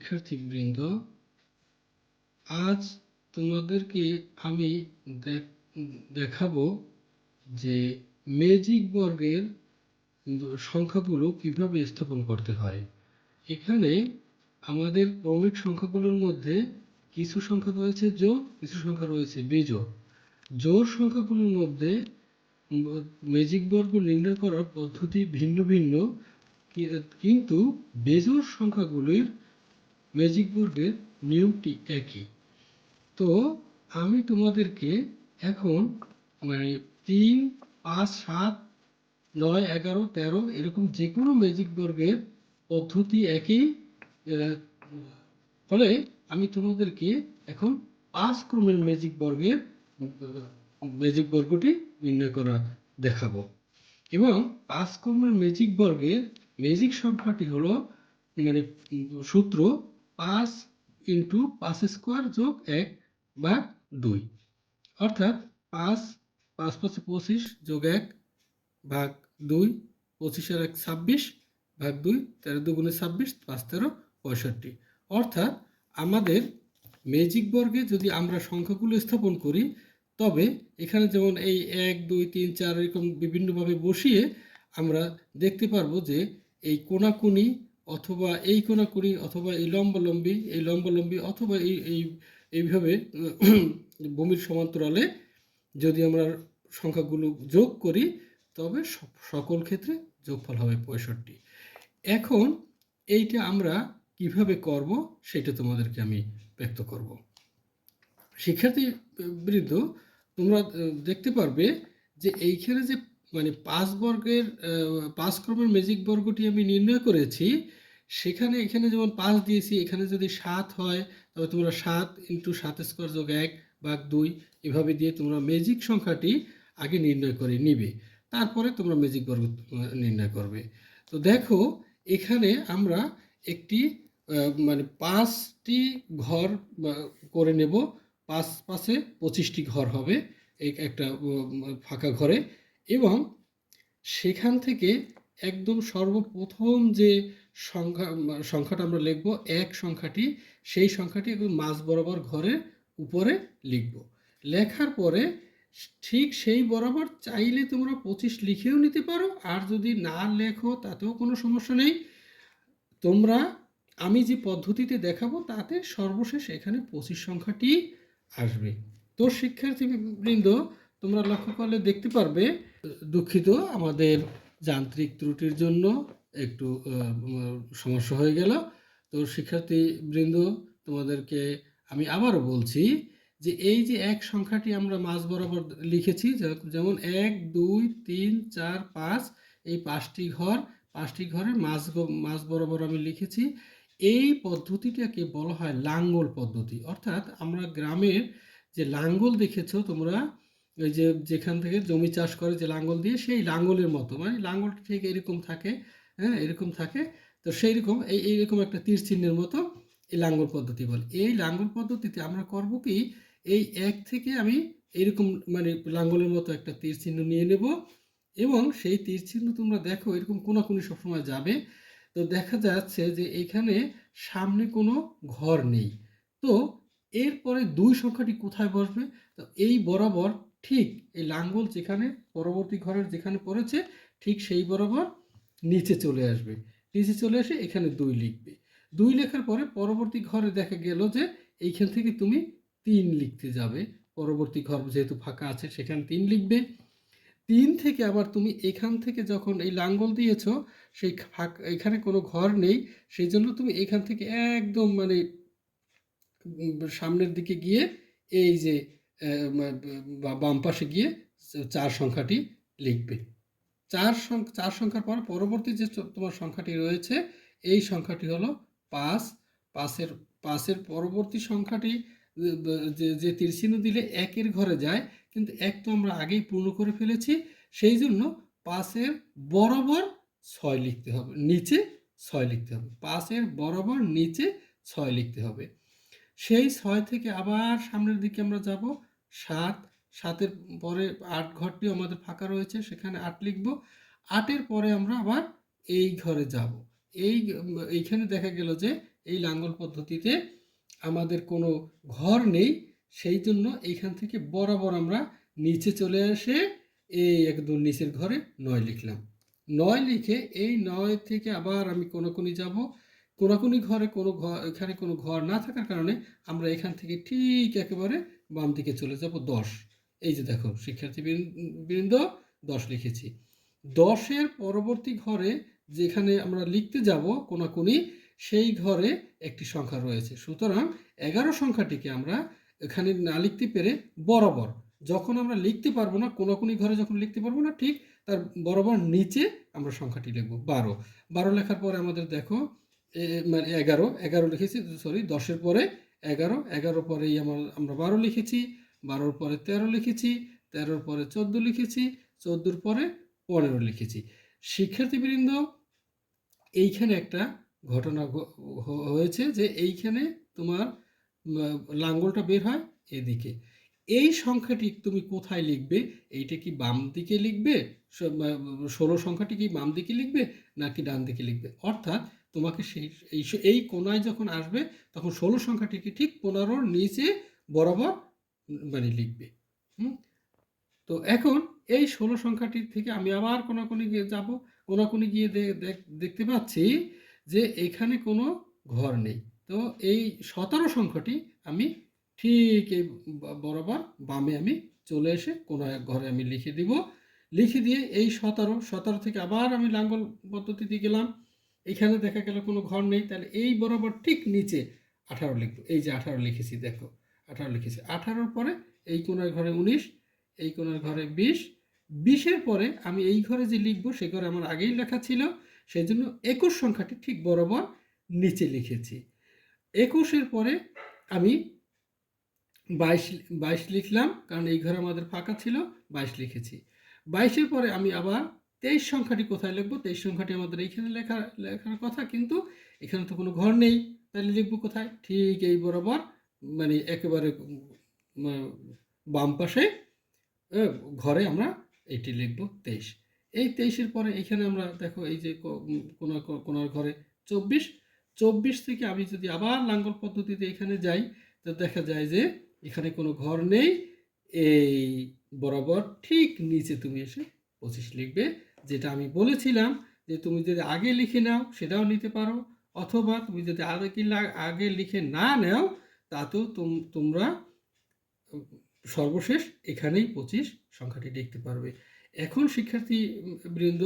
শিক্ষার্থীবৃন্দ, আজ তোমাদেরকে আমি দেখাবো যে ম্যাজিক বর্গের সংখ্যাগুলো কিভাবে স্থাপন করতে হয়। এখানে আমাদের ক্রমিক সংখ্যাগুলোর মধ্যে কিছু সংখ্যা রয়েছে জোড়, কিছু সংখ্যা রয়েছে বিজোড়। জোড় সংখ্যাগুলোর মধ্যে ম্যাজিক বর্গ নির্ণয় করার পদ্ধতি ভিন্ন ভিন্ন, কিন্তু বেজোড় সংখ্যাগুলির ম্যাজিক বর্গের নিয়মটি একই। তো আমি তোমাদেরকে এখন 3, 5, 7, 9, 11, 13 এরকম যে কোনো ম্যাজিক বর্গের পদ্ধতি একই, ফলে আমি তোমাদেরকে এখন 5 ক্রমের ম্যাজিক বর্গটি নির্ণয় করা দেখাবো। এবং 5 ক্রমের ম্যাজিক বর্গের ম্যাজিক সংখ্যাটি হলো সূত্র 5 × 5² যোগ 1 ভাগ 2, অর্থাৎ 5 5 5 25 যোগ 1 ভাগ 2, 25 আর 1 26 ভাগ 2, 13 2 × 26, 5 13 65। অর্থাৎ আমাদের ম্যাজিক বর্গে যদি আমরা সংখ্যাগুলো স্থাপন করি, তবে এখানে যেমন এই 1 2 3 4 এরকম বিভিন্নভাবে বসিয়ে আমরা দেখতে পারবো যে এই কোণাকুণি অথবা এই কোণাকুণি অথবা এই লম্বালম্বি অথবা এইভাবে ভূমির সমান্তরালে যদি আমরা সংখ্যাগুলো যোগ করি, তবে সকল ক্ষেত্রে যোগফল হবে 65। এখন এইটা আমরা কিভাবে করব সেটা তোমাদেরকে আমি ব্যক্ত করব। শিক্ষার্থীবৃন্দ, তোমরা দেখতে পারবে যে এইখানে যে 5 ক্রমের ম্যাজিক বর্গটি আমি নির্ণয় করেছি, এখানে যেমন 5 দিয়েছি, এখানে যদি 7 হয় তবে তোমরা 7 × 7² যোগ 1 ভাগ 2 এভাবে দিয়ে তোমরা ম্যাজিক সংখ্যাটি আগে নির্ণয় করে নিবে, তারপরে তোমরা ম্যাজিক বর্গ নির্ণয় করবে। তো দেখো, এখানে আমরা একটি 5টি ঘর করে নেব। 5 5-এ 25টি ঘর হবে একটা ফাঁকা ঘরে, এবং সেখান থেকে একদম সর্বপ্রথম যে সংখ্যাটা আমরা লিখব, 1 সংখ্যাটি, সেই সংখ্যাটি একদম মাঝ বরাবর ঘরের উপরে লিখব। লেখার পরে ঠিক সেই বরাবর চাইলে তোমরা 25 লিখেও নিতে পারো, আর যদি না লেখো তাতেও কোনো সমস্যা নেই। তোমরা আমি যে পদ্ধতিতে দেখাবো তাতে সর্বশেষ এখানে 25 সংখ্যাটি আসবে। তো শিক্ষার্থীবৃন্দ, তোমরা লক্ষ্য করলে দেখতে পারবে, দুঃখিত, আমাদের যান্ত্রিক ত্রুটির জন্য একটু সমস্যা হয়ে গেল। তো শিক্ষার্থীবৃন্দ, তোমাদেরকে আমি আবারও বলছি যে এই যে 1 সংখ্যাটি আমরা মাঝ বরাবর লিখেছি, যেমন 1 2 3 4 5, এই 5টি ঘরের মাঝ বরাবর আমি লিখেছি। এই পদ্ধতিটাকে বলা হয় লাঙ্গল পদ্ধতি। অর্থাৎ আমরা গ্রামের যে লাঙ্গল দেখেছো তোমরা, ওই যেখান থেকে জমি চাষ করে যে লাঙ্গল দিয়ে, সেই লাঙ্গলের মতো, লাঙ্গলটা ঠিক এরকম থাকে, হ্যাঁ, এরকম থাকে। তো সেই রকম এইরকম একটা তীর চিহ্নের মতো এই লাঙ্গল পদ্ধতি বলে। এই লাঙ্গল পদ্ধতিতে আমরা করব কি, এই 1 থেকে আমি এরকম লাঙ্গলের মতো একটা তীর চিহ্ন নিয়ে নেব, এবং সেই তীর চিহ্ন তোমরা দেখো এরকম কোনাকুনি সবসময় যাবে। তো দেখা যাচ্ছে যে এখানে সামনে কোনো ঘর নেই। তো এরপরে 2 সংখ্যাটি কোথায় বসবে? তো এই বরাবর ঠিক এই লাঙ্গল যেখানে পরবর্তী ঘরের যেখানে পড়েছে, ঠিক সেই বরাবর নিচে চলে আসবে। নিচে চলে এসে এখানে 2 লিখবে। 2 লেখার পরে পরবর্তী ঘরে দেখা গেল যে এইখান থেকে তুমি 3 লিখতে যাবে। পরবর্তী ঘর যেহেতু ফাঁকা আছে সেখানে 3 লিখবে। 3 থেকে আবার তুমি এখান থেকে যখন এই লাঙ্গল দিয়েছো, সেই এখানে কোনো ঘর নেই, সেই জন্য তুমি এখান থেকে একদম সামনের দিকে গিয়ে এই যে বাম পাশে গিয়ে 4 সংখ্যাটি লিখবে। 4 সংখ্যার পর পরবর্তী যে তোমার সংখ্যাটি রয়েছে, এই সংখ্যাটি হলো 5। 5-এর পরবর্তী সংখ্যাটি যে তীরচিহ্ন দিলে 1-এর ঘরে যায়, কিন্তু 1 তো আমরা আগেই পূর্ণ করে ফেলেছি, সেই জন্য 5-এর বরাবর 6 লিখতে হবে, নিচে 6 লিখতে হবে। 5-এর বরাবর নিচে 6 লিখতে হবে। সেই 6 থেকে আবার সামনের দিকে আমরা যাব, 7-এর পরে 8 ঘরটি আমাদের ফাঁকা রয়েছে, সেখানে 8 লিখব। 8-এর পরে আমরা আবার এই ঘরে যাব। এইখানে দেখা গেল যে এই লাঙ্গল পদ্ধতিতে আমাদের কোনো ঘর নেই, সেই জন্য এইখান থেকে বরাবর আমরা নিচে চলে আসে এই একদম নিচের ঘরে 9 লিখলাম। 9 লিখে এই 9 থেকে আবার আমি কোনাকুনি যাব। কোনাকুনি ঘরে এখানে কোনো ঘর না থাকার কারণে আমরা এখান থেকে ঠিক একেবারে বাম দিকে চলে যাব 10। এই যে দেখো শিক্ষার্থীবৃন্দ 10 লিখেছি। 10-এর পরবর্তী ঘরে যেখানে আমরা লিখতে যাব কোনাকুনি, সেই ঘরে একটি সংখ্যা রয়েছে। সুতরাং 11 সংখ্যাটিকে আমরা এখানে না লিখতে পেরে বরাবর, যখন আমরা লিখতে পারবো না, কোনাকুনি ঘরে যখন লিখতে পারবো না, ঠিক তার বরাবর নিচে আমরা সংখ্যাটি লিখব 12। 12 লেখার পরে আমাদের দেখো মানে 11 লিখেছি, সরি 10-এর পরে 11, 11 পরেই আমরা 12 লিখেছি, 12-র পরে 13 লিখেছি, 13-র পরে 14 লিখেছি, 14-র পরে 15 লিখেছি। শিক্ষার্থীবৃন্দ, এইখানে একটা ঘটনা হয়েছে যে এইখানে তোমার লাঙ্গলটা বের হয় এদিকে। এই সংখ্যাটি তুমি কোথায় লিখবে? এইটা কি বাম দিকে লিখবে? 16 সংখ্যাটি কি বাম দিকে লিখবে নাকি ডান দিকে লিখবে? অর্থাৎ তোমাকে এই কোনায় যখন আসবে তখন 16 সংখ্যাটিকে ঠিক 15-র নিচে বরাবর মানে লিখবে। তো এখন এই 16 সংখ্যাটি থেকে আমি আবার কোনাকুনি গিয়ে যাব। কোনাকুনি গিয়ে দেখতে পাচ্ছি যে এখানে কোনো ঘর নেই। তো এই 17 সংখ্যাটি আমি ঠিক এই বরাবর বামে আমি চলে এসে কোনো এক ঘরে আমি লিখে দিব। লিখে দিয়ে এই 17 থেকে আবার আমি লাঙ্গল পদ্ধতিতে গেলাম। এখানে দেখা গেল কোনো ঘর নেই, তাহলে এই বরাবর ঠিক নিচে 18 লিখব। এই যে 18 লিখেছি, দেখো 18 লিখেছি। 18-র পরে এই কোনার ঘরে 19, এই কোনার ঘরে 20, 20-এর পরে আমি এই ঘরে যে লিখবো সে ঘরে আমার আগেই লেখা ছিল, সেই জন্য 21 সংখ্যাটি ঠিক বরাবর নিচে লিখেছি। 21-এর পরে আমি 22 লিখলাম, কারণ এই ঘরে আমাদের ফাঁকা ছিল, 22 লিখেছি। 22-এর পরে আমি আবার 23 সংখ্যাটি কোথায় লিখবো? 23 সংখ্যাটি আমাদের এইখানে লেখার কথা, কিন্তু এখানে তো কোনো ঘর নেই, তাহলে লিখবো কোথায়? ঠিক এই বরাবর, মানে একেবারে বাম পাশে ঘরে আমরা এটি লিখব 23। এই 23-এর পরে এখানে আমরা দেখো এই যে কোনার ঘরে 24, 24 থেকে আমি যদি আবার লাঙ্গল পদ্ধতিতে এখানে যাই, তো দেখা যায় যে এখানে কোনো ঘর নেই। এই বরাবর ঠিক নিচে তুমি এসে 25 লিখবে, যেটা আমি বলেছিলাম যে তুমি যদি আগে লিখে নাও সেটাও নিতে পারো, অথবা তুমি যদি আগে লিখে না নাও তাতেও তোমরা সর্বশেষ এখানেই 25 সংখ্যাটি লিখতে পারবে। এখন শিক্ষার্থী বৃন্দ,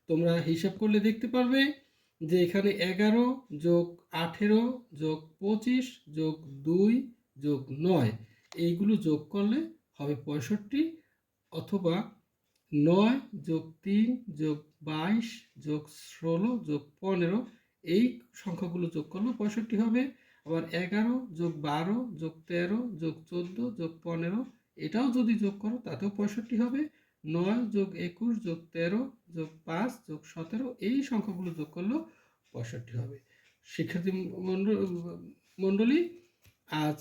তোমরা হিসাব করলে দেখতে পারবে যে এখানে 11 যোগ 18 যোগ 25 যোগ 2 যোগ 9 এইগুলো যোগ করলে হবে 65, অথবা 9 যোগ 3 যোগ 22 যোগ 16 যোগ 15 এই সংখ্যাগুলো যোগ করলে 65 হবে। আবার 11 যোগ 12 যোগ 13 যোগ 14 যোগ 15 এটাও যদি যোগ করো তাতেও 65 হবে। 9 যোগ 21 যোগ 13 যোগ 5 যোগ 17 এই সংখ্যাগুলো যোগ করলেও 65 হবে। শিক্ষার্থী মণ্ডলী, আজ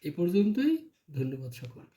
এ পর্যন্তই। ধন্যবাদ সকলকে।